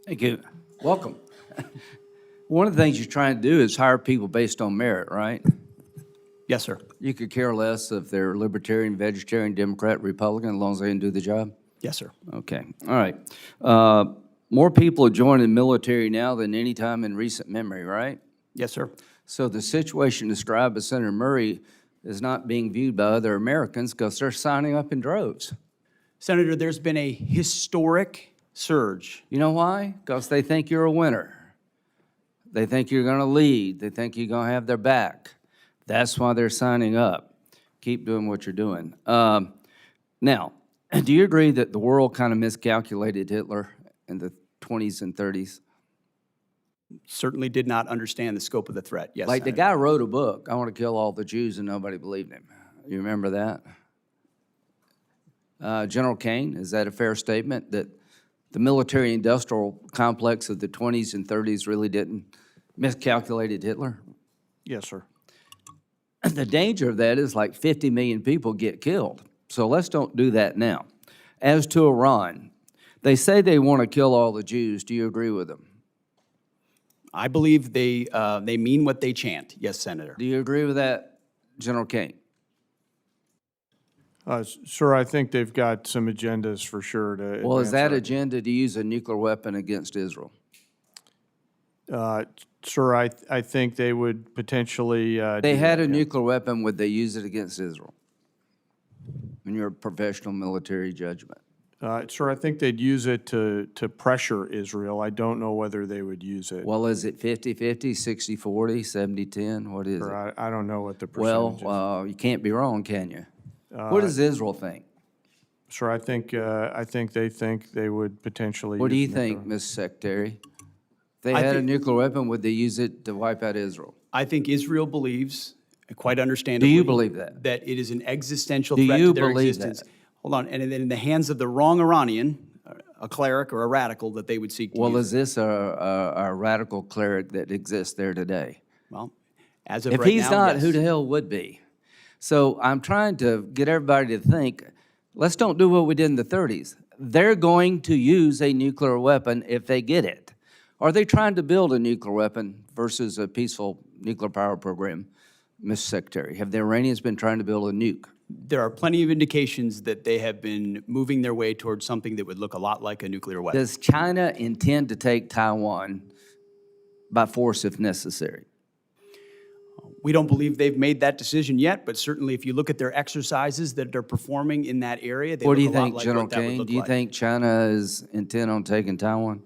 Thank you. Welcome. One of the things you're trying to do is hire people based on merit, right? Yes, sir. You could care less if they're libertarian, vegetarian, Democrat, Republican, as long as they can do the job? Yes, sir. Okay, all right. More people are joining the military now than any time in recent memory, right? Yes, sir. So the situation described by Senator Murray is not being viewed by other Americans because they're signing up in droves. Senator, there's been a historic surge. You know why? Because they think you're a winner. They think you're going to lead. They think you're going to have their back. That's why they're signing up. Keep doing what you're doing. Now, do you agree that the world kind of miscalculated Hitler in the 20s and 30s? Certainly did not understand the scope of the threat. Yes, Like the Senator. guy wrote a book, I want to kill all the Jews, and nobody believed him. You remember that? General Caine, is that a fair statement that the military-industrial complex of the 20s and 30s really didn't miscalculated Hitler? Yes, sir. The danger of that is like 50 million people get killed. So let's don't do that now. As to Iran, they say they want to kill all the Jews. Do you agree with them? I believe they mean what they chant. Yes, Senator. Do you agree with that, General Caine? Sir, I think they've got some agendas for sure to. Well, is advance that our- agenda to use a nuclear weapon against Israel? Sir, I think they would potentially. They do had that, a yeah. nuclear weapon, would they use it against Israel? In your professional military judgment. Sir, I think they'd use it to pressure Israel. I don't know whether they would use it. Well, is it 50-50, 60-40, 70-10? What is it? Sir, I don't know what the Well, percentage is. you can't be wrong, can you? What does Israel think? Sir, I think they think they would potentially. What do you use nuclear- think, Ms. Secretary? If they I had a think- nuclear weapon, would they use it to wipe out Israel? I think Israel believes, quite understandably, believe that? That it is an existential Do threat you to their believe existence. that? Hold on, and then in the hands of the wrong Iranian, a cleric or a radical, that they would seek to Well, use. is this a radical cleric that exists there today? Well, as of If right he's now, not, yes. who the hell would be? So I'm trying to get everybody to think, let's don't do what we did in the 30s. They're going to use a nuclear weapon if they get it. Are they trying to build a nuclear weapon versus a peaceful nuclear power program, Mr. Secretary? Have the Iranians been trying to build a nuke? There are plenty of indications that they have been moving their way towards something that would look a lot like a nuclear weapon. Does China intend to take Taiwan by force if necessary? We don't believe they've made that decision yet, but certainly if you look at their exercises that they're performing in that area, they What do look you a lot think, like General what that would Caine? look Do you like. think China is intent on taking Taiwan?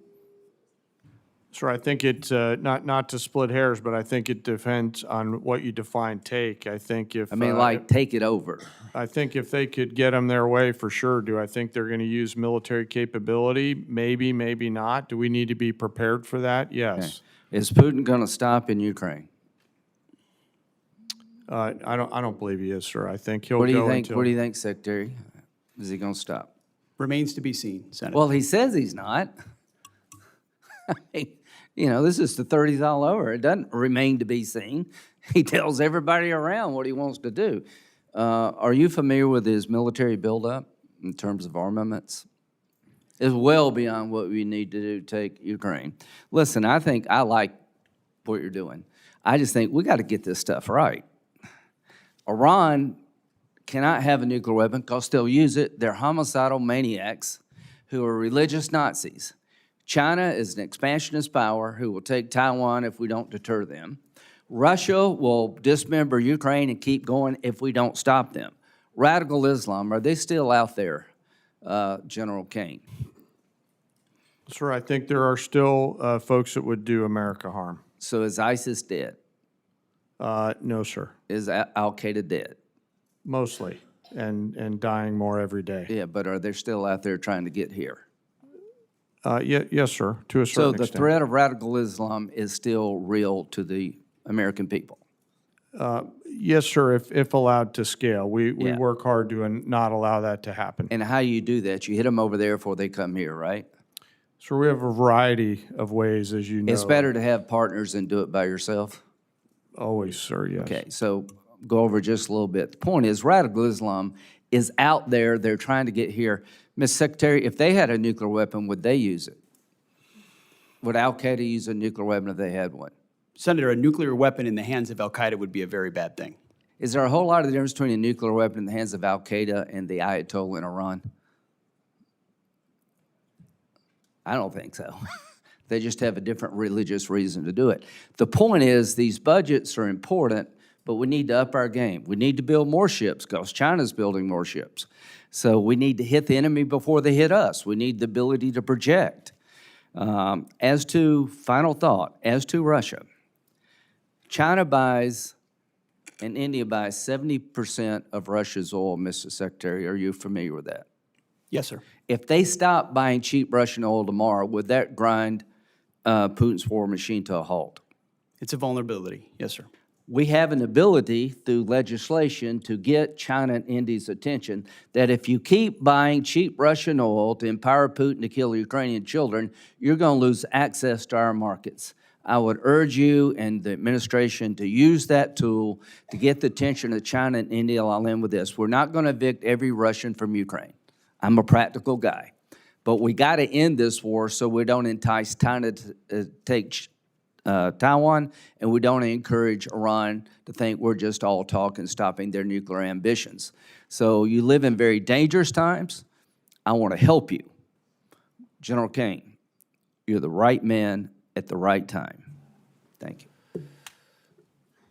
Sir, I think it, not to split hairs, but I think it depends on what you define take. I think if. I mean, like, take it over. I think if they could get them their way, for sure. Do I think they're going to use military capability? Maybe, maybe not. Do we need to be prepared for that? Yes. Is Putin going to stop in Ukraine? I don't believe he is, sir. I think he'll What do you go think? until. What do you think, Secretary? Is he going to stop? Remains to be seen, Senator. Well, he says he's not. I mean, you know, this is the 30s all over. It doesn't remain to be seen. He tells everybody around what he wants to do. Are you familiar with his military buildup in terms of armaments? It's well beyond what we need to do to take Ukraine. Listen, I think I like what you're doing. I just think we got to get this stuff right. Iran cannot have a nuclear weapon because they'll use it. They're homicidal maniacs who are religious Nazis. China is an expansionist power who will take Taiwan if we don't deter them. Russia will dismember Ukraine and keep going if we don't stop them. Radical Islam, are they still out there, General Caine? Sir, I think there are still folks that would do America harm. So is ISIS dead? No, sir. Is Al-Qaeda dead? Mostly, and dying more every day. Yeah, but are they still out there trying to get here? Yes, sir, to a So certain the extent. threat of radical Islam is still real to the American people? Yes, sir, if allowed to scale. We Yeah. work hard to not allow that to happen. And how you do that, you hit them over there before they come here, right? So we have a variety of ways, as you know. It's better to have partners than do it by yourself? Always, sir, yes. Okay, so go over just a little bit. The point is, radical Islam is out there. They're trying to get here. Ms. Secretary, if they had a nuclear weapon, would they use it? Would al-Qaeda use a nuclear weapon if they had one? Senator, a nuclear weapon in the hands of al-Qaeda would be a very bad thing. Is there a whole lot of difference between a nuclear weapon in the hands of al-Qaeda and the Ayatollah in Iran? I don't think so. They just have a different religious reason to do it. The point is, these budgets are important, but we need to up our game. We need to build more ships because China's building more ships. So we need to hit the enemy before they hit us. We need the ability to project. As to, final thought, as to Russia, China buys and India buys 70% of Russia's oil, Mr. Secretary. Are you familiar with that? Yes, sir. If they stop buying cheap Russian oil tomorrow, would that grind Putin's war machine to a halt? It's a vulnerability. Yes, sir. We have an ability through legislation to get China and India's attention that if you keep buying cheap Russian oil to empower Putin to kill Ukrainian children, you're going to lose access to our markets. I would urge you and the administration to use that tool to get the attention of China and India. I'll end with this. We're not going to evict every Russian from Ukraine. I'm a practical guy. But we got to end this war so we don't entice China to take Taiwan, and we don't encourage Iran to think we're just all talk and stopping their nuclear ambitions. So you live in very dangerous times. I want to help you. General Caine, you're the right man at the right time. Thank you.